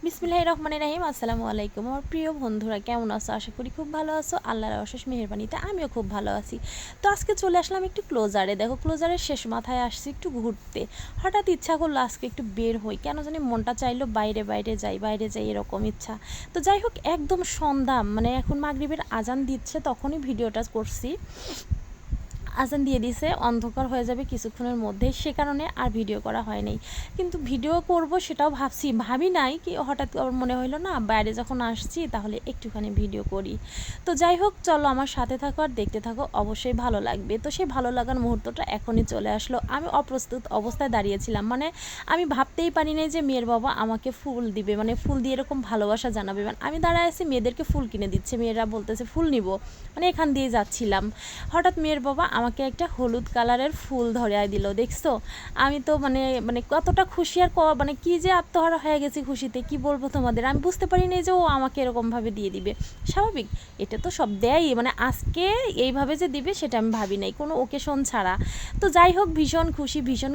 বিসমিল্লাহির রহমানির রহিম। আসসালামু আলাইকুম আমার প্রিয় বন্ধুরা, কেমন আছো? আশা করি খুব ভালো আছো। আল্লাহর অশেষ মেহেরবানিতে আমিও খুব ভালো আছি। তো আজকে চলে আসলাম একটু ক্লোজারে। দেখো, ক্লোজারের শেষ মাথায় আসছি একটু ঘুরতে। হঠাৎ ইচ্ছা করলো আজকে একটু বের হই, কেন জানি মনটা চাইলো বাইরে যাই এরকম ইচ্ছা। তো যাই হোক, একদম সন্ধ্যা মানে এখন মাগরিবের আজান দিচ্ছে, তখনই ভিডিওটা করছি। আজান দিয়ে দিছে, অন্ধকার হয়ে যাবে কিছুক্ষণের মধ্যে, সে কারণে আর ভিডিও করা হয়নি। কিন্তু ভিডিও করব সেটাও ভাবি নাই কি, হঠাৎ আবার মনে হইলো না বাইরে যখন আসছি তাহলে একটুখানি ভিডিও করি। তো যাই হোক, চলো আমার সাথে থাকো আর দেখতে থাকো, অবশ্যই ভালো লাগবে। তো সেই ভালো লাগার মুহূর্তটা এখনই চলে আসলো। আমি অপ্রস্তুত অবস্থায় দাঁড়িয়েছিলাম, মানে আমি ভাবতেই পারি নাই যে মেয়ের বাবা আমাকে ফুল দিবে, মানে ফুল দিয়ে এরকম ভালোবাসা জানাবে। মানে আমি দাঁড়ায় আছি, মেয়েদেরকে ফুল কিনে দিচ্ছে, মেয়েরা বলতেছে ফুল নিব, মানে এখান দিয়ে যাচ্ছিলাম। হঠাৎ মেয়ের বাবা আমাকে একটা হলুদ কালারের ফুল ধরিয়ে দিল, দেখছো? আমি তো মানে মানে কতটা খুশি আর মানে কি যে আত্মহারা হয়ে গেছি খুশিতে, কি বলবো তোমাদের। আমি বুঝতে পারি না যে ও আমাকে এরকমভাবে দিয়ে দিবে। স্বাভাবিক, এটা তো সব দেয়ই, মানে আজকে এইভাবে যে দিবে সেটা আমি ভাবি নাই, কোনো ওকেশন ছাড়া। তো যাই হোক, ভীষণ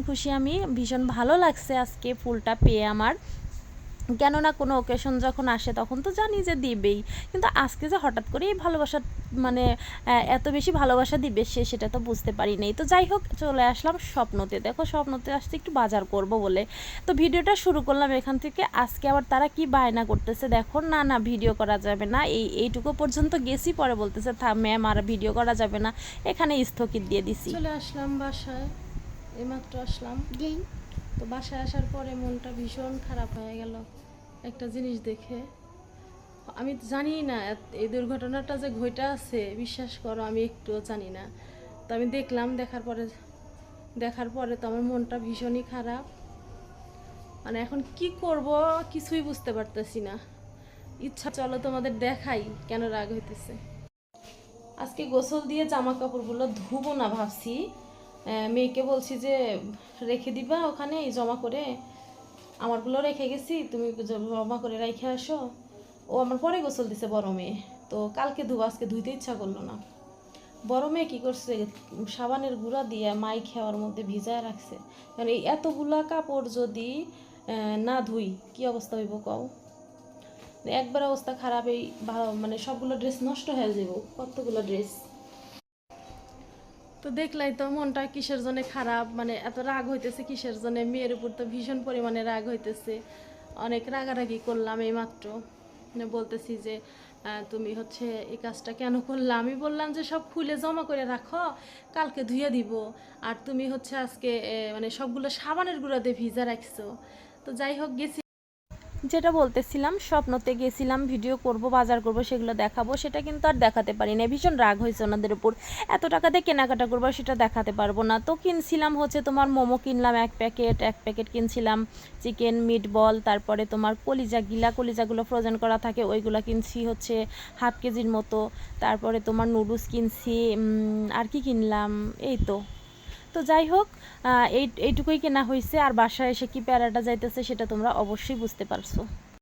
খুশি আমি, ভীষণ ভালো লাগছে আজকে ফুলটা পেয়ে আমার। কেননা কোনো ওকেশন যখন আসে তখন তো জানি যে দিবেই, কিন্তু আজকে যে হঠাৎ করে এই ভালোবাসা, মানে এত বেশি ভালোবাসা দিবে সে, সেটা তো বুঝতে পারি নাই। তো যাই হোক, চলে আসলাম স্বপ্নতে। দেখো, স্বপ্নতে আসতে একটু বাজার করব বলে তো ভিডিওটা শুরু করলাম এখান থেকে। আজকে আবার তারা কি বায়না করতেছে দেখো, না ভিডিও করা যাবে না, এইটুকু পর্যন্ত গেছি, পরে বলতেছে ম্যাম আর ভিডিও করা যাবে না, এখানে স্থগিত দিয়ে দিছি। চলে আসলাম বাসায়, এইমাত্র আসলাম। তো বাসায় আসার পরে মনটা ভীষণ খারাপ হয়ে গেল একটা জিনিস দেখে। আমি জানি না এই দুর্ঘটনাটা যে ঘটে আছে, বিশ্বাস করো আমি একটুও জানি না। তো আমি দেখলাম, দেখার পরে তো আমার মনটা ভীষণই খারাপ। মানে এখন কি করব কিছুই বুঝতে পারতেছি না। ইচ্ছা, চলো তোমাদের দেখাই কেন রাগ হইতেছে। আজকে গোসল দিয়ে জামা কাপড়গুলো ধুবো না ভাবছি। মেয়েকে বলছি যে রেখে দিবা ওখানে জমা করে, আমারগুলো রেখে গেছি, তুমি জমা করে রেখে আসো। ও আমার পরে গোসল দিছে বড় মেয়ে, তো কালকে ধুবো, আজকে ধুইতে ইচ্ছা করলো না। বড় মেয়ে কী করছে, সাবানের গুঁড়া দিয়ে মাই খাওয়ার মধ্যে ভিজায় রাখছে। কারণ এই এতগুলা কাপড় যদি না ধুই কি অবস্থা হইব কও। একবার অবস্থা খারাপ, এই মানে সবগুলো ড্রেস নষ্ট হয়ে যাব, কতগুলো ড্রেস। তো দেখলাই তো মনটা কিসের জন্য খারাপ, মানে এত রাগ হইতেছে কিসের জন্য। মেয়ের উপর তো ভীষণ পরিমাণে রাগ হইতেছে, অনেক রাগারাগি করলাম এই মাত্র। বলতেছি যে তুমি হচ্ছে এই কাজটা কেন করলা। আমি বললাম যে সব খুলে জমা করে রাখো, কালকে ধুয়ে দিব। আর তুমি হচ্ছে আজকে মানে সবগুলো সাবানের গুঁড়া দিয়ে ভিজা রাখছো। তো যাই হোক, গেছি, যেটা বলতেছিলাম, স্বপ্নতে গেছিলাম, ভিডিও করব, বাজার করব, সেগুলো দেখাবো, সেটা কিন্তু আর দেখাতে পারি না। ভীষণ রাগ হয়েছে ওনাদের উপর। এত টাকা দিয়ে কেনাকাটা করবো, সেটা দেখাতে পারবো না। তো কিনছিলাম হচ্ছে তোমার মোমো কিনলাম এক প্যাকেট কিনছিলাম, চিকেন মিট বল, তারপরে তোমার কলিজাগুলো ফ্রোজেন করা থাকে, ওইগুলো কিনছি হচ্ছে হাফ কেজির মতো। তারপরে তোমার নুডলস কিনছি, আর কি কিনলাম, এই তো। তো যাই হোক, এইটুকুই কেনা হয়েছে। আর বাসায় এসে কি প্যারাটা যাইতেছে সেটা তোমরা অবশ্যই বুঝতে পারছো।